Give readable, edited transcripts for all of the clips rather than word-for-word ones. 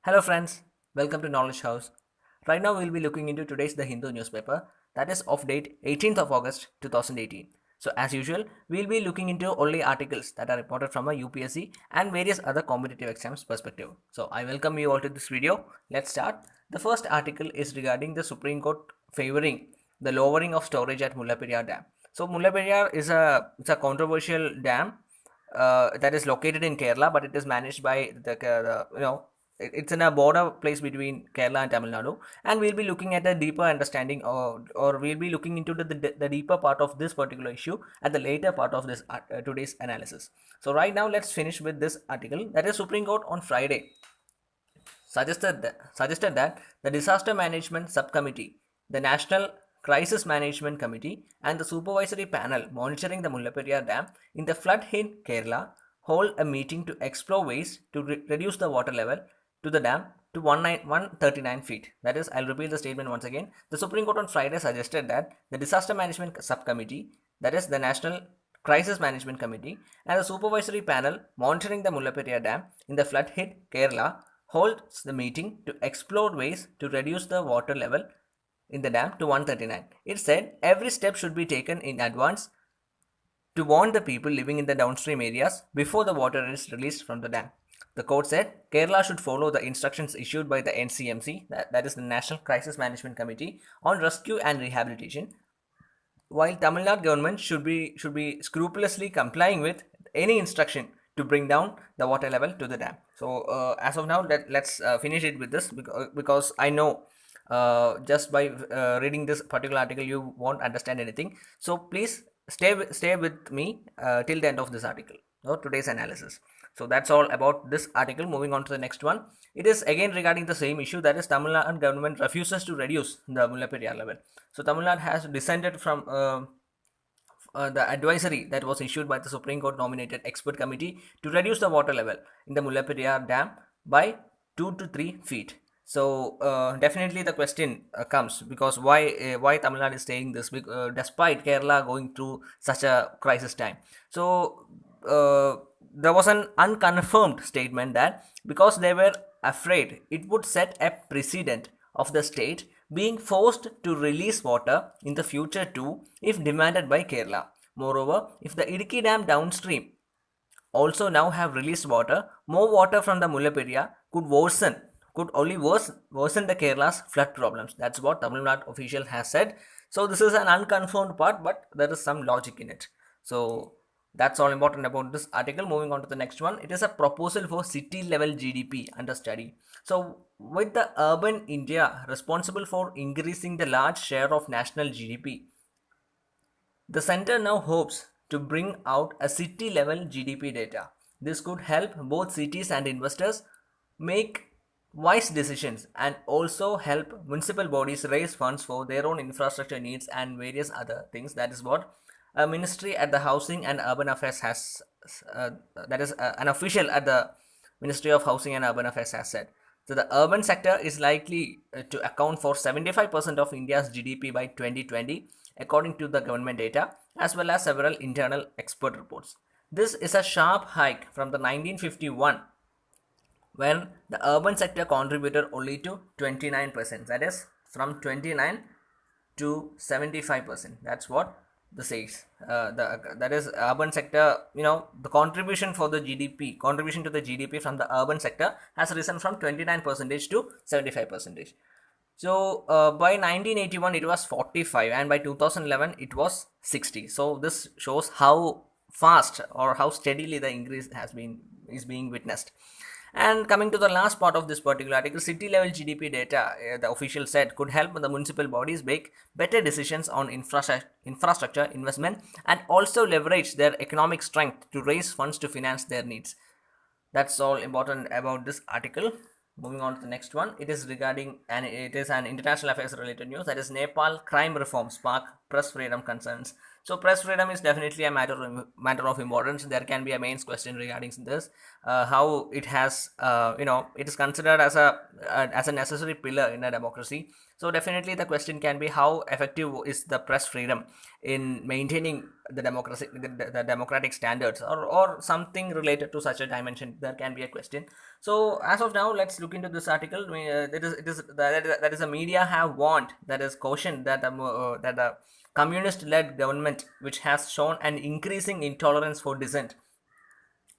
Hello friends, welcome to Knowledge House. Right now we'll be looking into today's The Hindu newspaper that is of date 18th of August 2018. So as usual, we'll be looking into only articles that are reported from a UPSC and various other competitive exams perspective. So I welcome you all to this video. Let's start. The first article is regarding the Supreme Court favoring the lowering of storage at Mullaperiyar Dam. So Mullaperiyar is a controversial dam that is located in Kerala, but it is managed by it's in a border place between Kerala and Tamil Nadu, and we'll be looking at a deeper understanding, or we'll be looking into the deeper part of this particular issue at the later part of this today's analysis. So right now, let's finish with this article. That is, Supreme Court on Friday suggested that the Disaster Management Subcommittee, the National Crisis Management Committee, and the Supervisory Panel monitoring the Mullaperiyar Dam in the flood-hit Kerala hold a meeting to explore ways to reduce the water level to the dam to 139 feet. That is, I'll repeat the statement once again. The Supreme Court on Friday suggested that the Disaster Management Subcommittee, that is the National Crisis Management Committee, and the Supervisory Panel monitoring the Mullaperiyar Dam in the flood-hit Kerala holds the meeting to explore ways to reduce the water level in the dam to 139. It said every step should be taken in advance to warn the people living in the downstream areas before the water is released from the dam. The court said Kerala should follow the instructions issued by the NCMC, that is the National Crisis Management Committee, on rescue and rehabilitation, while Tamil Nadu government should be scrupulously complying with any instruction to bring down the water level to the dam. So as of now, let's finish it with this because I know just by reading this particular article you won't understand anything. So please stay with me till the end of this article or today's analysis. So that's all about this article. Moving on to the next one. It is again regarding the same issue, that is Tamil Nadu government refuses to reduce the Mullaperiyar level. So Tamil Nadu has dissented from the advisory that was issued by the Supreme Court nominated expert committee to reduce the water level in the Mullaperiyar Dam by 2 to 3 feet. So definitely the question comes, because why Tamil Nadu is saying this, despite Kerala going through such a crisis time. So there was an unconfirmed statement that because they were afraid it would set a precedent of the state being forced to release water in the future too if demanded by Kerala. Moreover, if the Idukki Dam downstream also now have released water, more water from the Mullaperiyar could only worsen the Kerala's flood problems. That's what Tamil Nadu official has said. So this is an unconfirmed part, but there is some logic in it. So that's all important about this article. Moving on to the next one. It is a proposal for city level GDP under study. So with the urban India responsible for increasing the large share of national GDP, the center now hopes to bring out a city level GDP data. This could help both cities and investors make wise decisions and also help municipal bodies raise funds for their own infrastructure needs and various other things. That is what a ministry at the Housing and Urban Affairs has, uh, that is an official at the Ministry of Housing and Urban Affairs has said. So the urban sector is likely to account for 75% of India's GDP by 2020, according to the government data, as well as several internal expert reports. This is a sharp hike from the 1951, when the urban sector contributed only to 29%. That is from 29 to 75%. That's what the says. That is urban sector. The contribution for the GDP, contribution to the GDP from the urban sector has risen from 29% to 75%. So by 1981 it was 45, and by 2011 it was 60. So this shows how fast or how steadily the increase is being witnessed. And coming to the last part of this particular article, city level GDP data, the official said, could help the municipal bodies make better decisions on infrastructure investment and also leverage their economic strength to raise funds to finance their needs. That's all important about this article. Moving on to the next one, it is regarding, and it is an international affairs related news, that is Nepal crime reform spark press freedom concerns. So press freedom is definitely a matter of importance. There can be a main question regarding this, how it has, it is considered as a necessary pillar in a democracy. So definitely the question can be how effective is the press freedom in maintaining the democratic standards, or something related to such a dimension. There can be a question. So as of now, let's look into this article. That is the media have warned, that is cautioned, that the communist-led government, which has shown an increasing intolerance for dissent,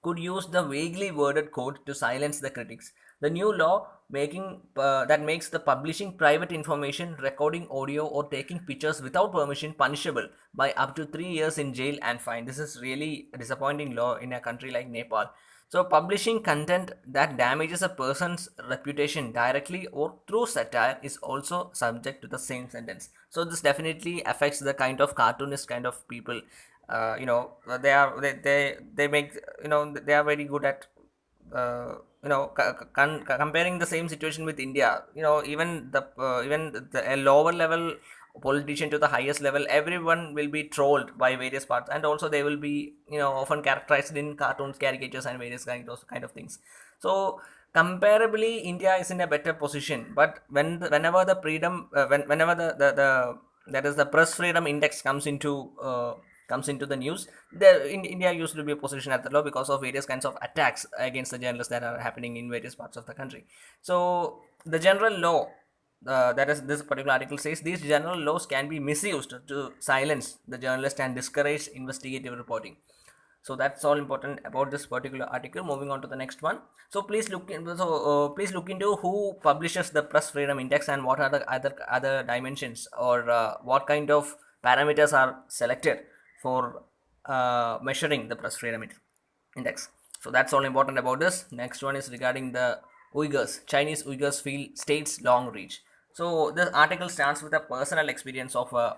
could use the vaguely worded code to silence the critics. The new law that makes the publishing private information, recording audio, or taking pictures without permission punishable by up to 3 years in jail and fine. This is really a disappointing law in a country like Nepal. So, publishing content that damages a person's reputation directly or through satire is also subject to the same sentence. So, this definitely affects the kind of cartoonist kind of people. They make, they are very good at, comparing the same situation with India. Even a lower level politician to the highest level, everyone will be trolled by various parts, and also they will be, often characterized in cartoons, caricatures, and various kind of things. So comparably, India is in a better position. But whenever the freedom, whenever the that is the press freedom index comes into the news, there in India used to be a position at the low because of various kinds of attacks against the journalists that are happening in various parts of the country. So the general law, that is, this particular article says, these general laws can be misused to silence the journalist and discourage investigative reporting. So that's all important about this particular article. Moving on to the next one. So please look into who publishes the press freedom index, and what are the other dimensions, or what kind of parameters are selected for measuring the press freedom index. So that's all important about this. Next one is regarding the Uyghurs. Chinese Uyghurs feel states long reach. So this article starts with a personal experience of a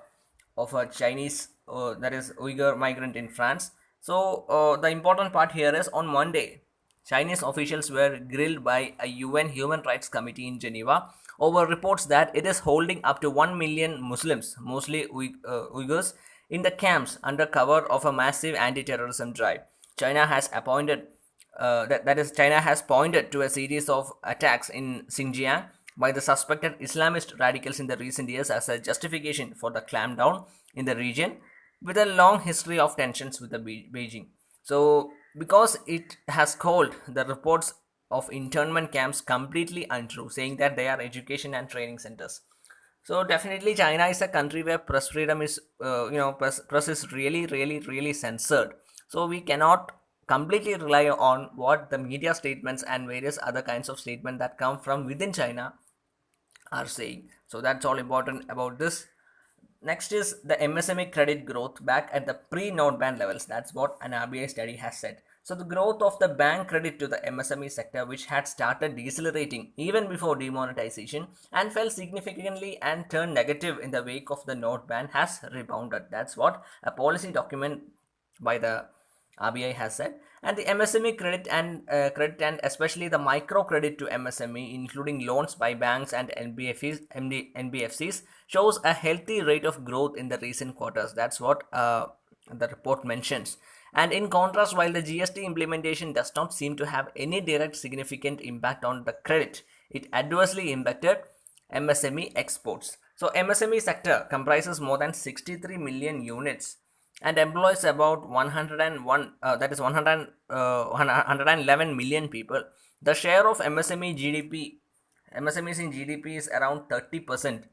Chinese, that is Uyghur migrant in France. So the important part here is, on Monday, Chinese officials were grilled by a UN Human Rights Committee in Geneva over reports that it is holding up to 1 million Muslims, mostly Uyghurs, in the camps under cover of a massive anti-terrorism drive. China has appointed that is, China has pointed to a series of attacks in Xinjiang by the suspected Islamist radicals in the recent years as a justification for the clampdown in the region, with a long history of tensions with the Beijing. So, because it has called the reports of internment camps completely untrue, saying that they are education and training centers. So definitely, China is a country where press freedom is, press is really, really, really censored. So we cannot completely rely on what the media statements and various other kinds of statements that come from within China are saying. So that's all important about this. Next is the MSME credit growth back at the pre-note ban levels. That's what an RBI study has said. So the growth of the bank credit to the MSME sector, which had started decelerating even before demonetization and fell significantly and turned negative in the wake of the note ban, has rebounded. That's what a policy document by the RBI has said. And the MSME credit and especially the micro credit to MSME, including loans by banks and NBFCs, shows a healthy rate of growth in the recent quarters. That's what the report mentions. And in contrast, while the GST implementation does not seem to have any direct significant impact on the credit, it adversely impacted MSME exports. So MSME sector comprises more than 63 million units and employs about 101, that is 100, 111 million people. The share of MSMEs in GDP is around 30%,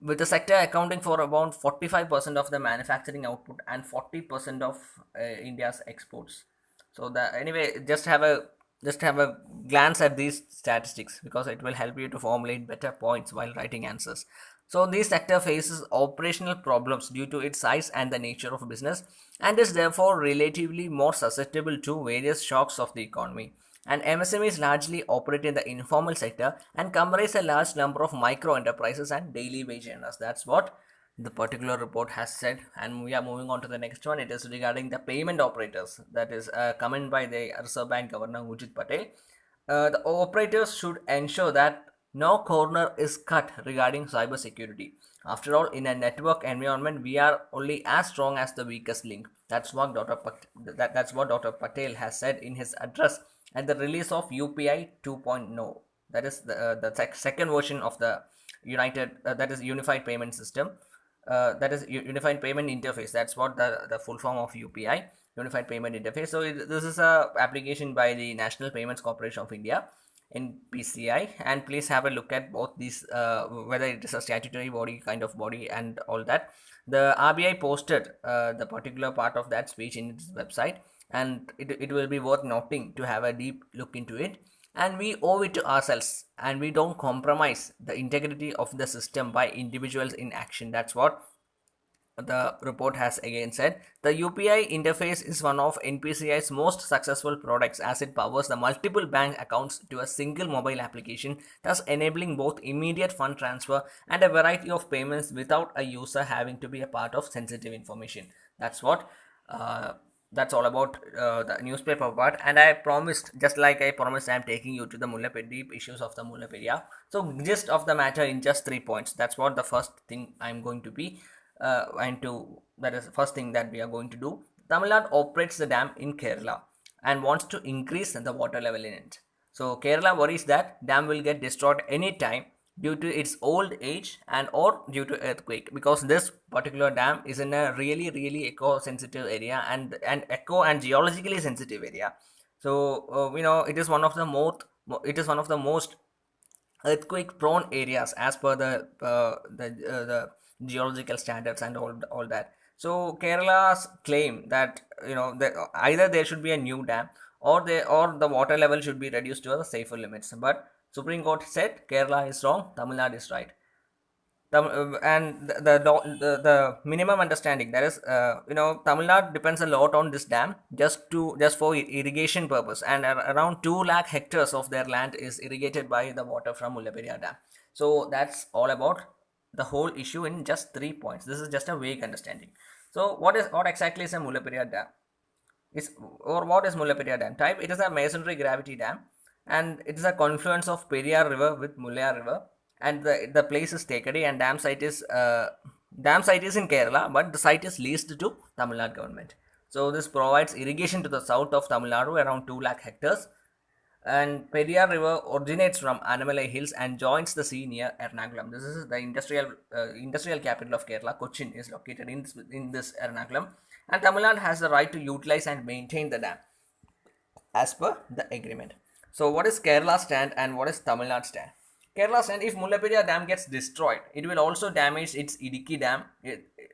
with the sector accounting for about 45% of the manufacturing output and 40% of India's exports. So the anyway, just have a glance at these statistics, because it will help you to formulate better points while writing answers. So this sector faces operational problems due to its size and the nature of business, and is therefore relatively more susceptible to various shocks of the economy. And MSMEs largely operate in the informal sector and comprise a large number of micro enterprises and daily wage earners. That's what the particular report has said. And we are moving on to the next one. It is regarding the payment operators. That is a comment by the Reserve Bank Governor Ujit Patel. The operators should ensure that no corner is cut regarding cybersecurity. After all, in a network environment, we are only as strong as the weakest link. That's what Dr. Patel has said in his address at the release of UPI 2.0. That is the second version of the Unified Payment System. That is Unified Payment Interface. That's what the full form of UPI, Unified Payment Interface. So this is a application by the National Payments Corporation of India in PCI, and please have a look at both these, whether it is a statutory body kind of body and all that. The RBI posted the particular part of that speech in its website, and it will be worth noting to have a deep look into it. And we owe it to ourselves, and we don't compromise the integrity of the system by individuals in action. That's what the report has again said. The UPI interface is one of NPCI's most successful products, as it powers the multiple bank accounts to a single mobile application, thus enabling both immediate fund transfer and a variety of payments without a user having to be a part of sensitive information. That's what uh, that's all about the newspaper part. And I promised, just like I promised, I'm taking you to the deep issues of the Mullaperiyar. So gist of the matter in just 3 points. That's what the first thing I'm going to be and to that is the first thing that we are going to do. Tamil Nadu operates the dam in Kerala and wants to increase the water level in it. So Kerala worries that dam will get destroyed any time due to its old age and or due to earthquake, because this particular dam is in a really eco sensitive area and eco and geologically sensitive area. So it is one of the most earthquake prone areas as per the geological standards and all that. So Kerala's claim that either there should be a new dam, or the water level should be reduced to the safer limits. But Supreme Court said Kerala is wrong, Tamil Nadu is right. And the minimum understanding, that is, Tamil Nadu depends a lot on this dam just for irrigation purpose, and around 2 lakh hectares of their land is irrigated by the water from Mullaperiyar Dam. So that's all about the whole issue in just 3 points. This is just a vague understanding. So what exactly is a Mullaperiyar Dam? Is or What is Mullaperiyar Dam? Type: it is a masonry gravity dam, and it is a confluence of Periyar River with Mullayer River, and the place is Tekadi, and dam site is in Kerala, but the site is leased to Tamil Nadu government. So this provides irrigation to the south of Tamil Nadu around 2 lakh hectares, and Periyar River originates from Anamalai Hills and joins the sea near Ernakulam. This is the industrial capital of Kerala. Cochin is located in this Ernakulam, and Tamil Nadu has the right to utilize and maintain the dam as per the agreement. So, what is Kerala stand and what is Tamil Nadu stand? Kerala stand: if Mullaperiyar Dam gets destroyed, it will also damage its Idiki Dam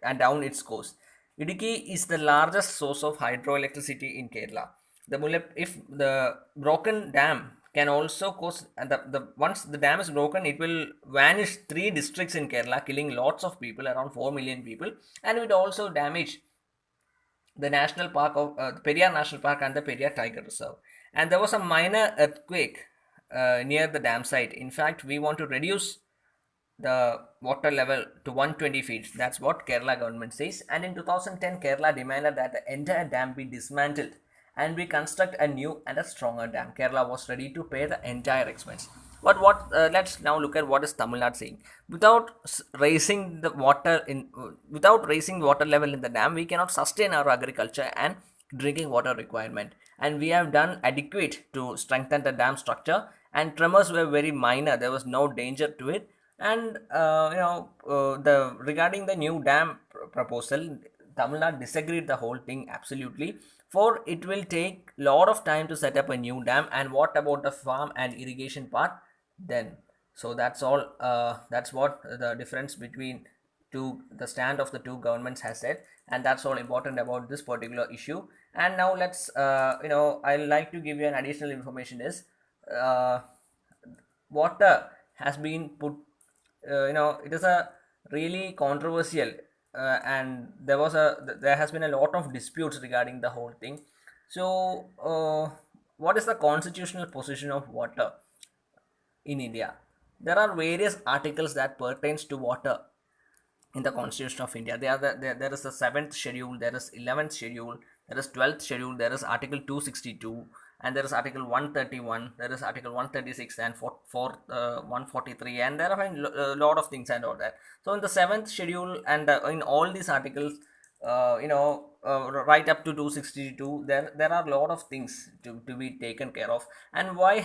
and down its coast. Idiki is the largest source of hydroelectricity in Kerala. If the broken dam can also cause, and once the dam is broken, it will vanish 3 districts in Kerala, killing lots of people, around 4 million people, and it will also damage the national park of Periyar National Park and the Periyar Tiger Reserve. And there was a minor earthquake near the dam site. In fact, we want to reduce the water level to 120 feet. That's what Kerala government says. And in 2010, Kerala demanded that the entire dam be dismantled and we construct a new and a stronger dam. Kerala was ready to pay the entire expense. But let's now look at what is Tamil Nadu saying. Without raising water level in the dam, we cannot sustain our agriculture and drinking water requirement. And we have done adequate to strengthen the dam structure. And tremors were very minor. There was no danger to it. And the regarding the new dam proposal, Tamil Nadu disagreed the whole thing absolutely, for it will take lot of time to set up a new dam. And what about the farm and irrigation part then? So that's all. That's what the difference between the stand of the two governments has said, and that's all important about this particular issue. And now let's I like to give you an additional information is water has been put, it is a really controversial, and there has been a lot of disputes regarding the whole thing. So what is the constitutional position of water in India? There are various articles that pertains to water in the Constitution of India. There is the 7th schedule, there is 11th schedule, there is 12th schedule, there is Article 262, and there is article 131, there is article 136 and 143, and there are a lot of things and all that. So in the seventh schedule and in all these articles, right up to 262, there are a lot of things to be taken care of. And why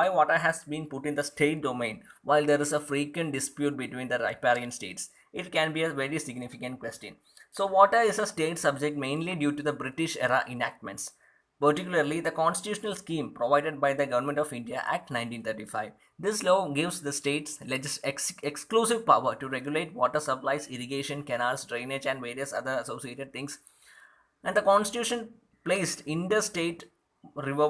water has been put in the state domain while there is a frequent dispute between the riparian states? It can be a very significant question. So water is a state subject mainly due to the British era enactments, particularly the constitutional scheme provided by the Government of India Act 1935. This law gives the states exclusive power to regulate water supplies, irrigation, canals, drainage, and various other associated things. And the constitution placed interstate river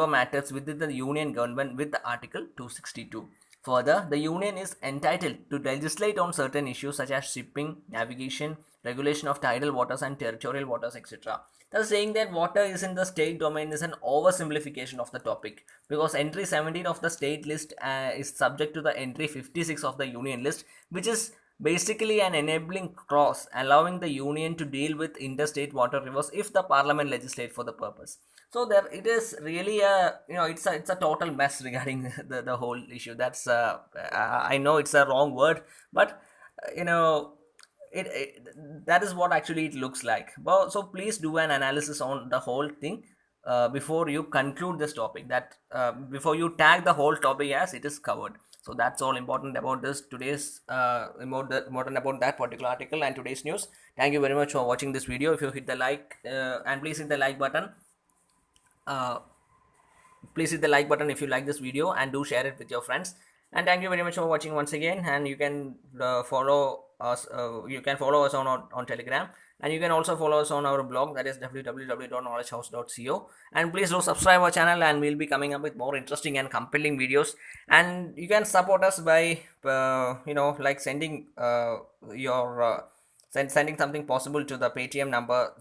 matters within the union government with the article 262. Further, the union is entitled to legislate on certain issues such as shipping, navigation, regulation of tidal waters and territorial waters, etc. Thus, saying that water is in the state domain is an oversimplification of the topic, because entry 17 of the state list is subject to the entry 56 of the union list, which is basically an enabling clause allowing the union to deal with interstate water rivers if the parliament legislate for the purpose. So there it is really a, it's a total mess regarding the whole issue. That's I know it's a wrong word, but you know that is what actually it looks like. But so please do an analysis on the whole thing before you conclude this topic, that before you tag the whole topic as it is covered. So that's all important about this today's important about that particular article and today's news. Thank you very much for watching this video. If you hit the like and please hit the like button, uh, please hit the like button if you like this video, and do share it with your friends. And thank you very much for watching once again. And you can follow us on Telegram, and you can also follow us on our blog, that is www.knowledgehouse.co. And please do subscribe our channel, and we'll be coming up with more interesting and compelling videos. And you can support us by like sending sending something possible to the Paytm number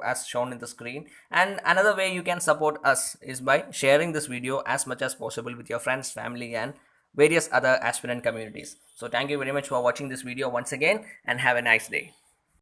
as shown in the screen. And another way you can support us is by sharing this video as much as possible with your friends, family, and various other aspirant communities. So thank you very much for watching this video once again, and have a nice day.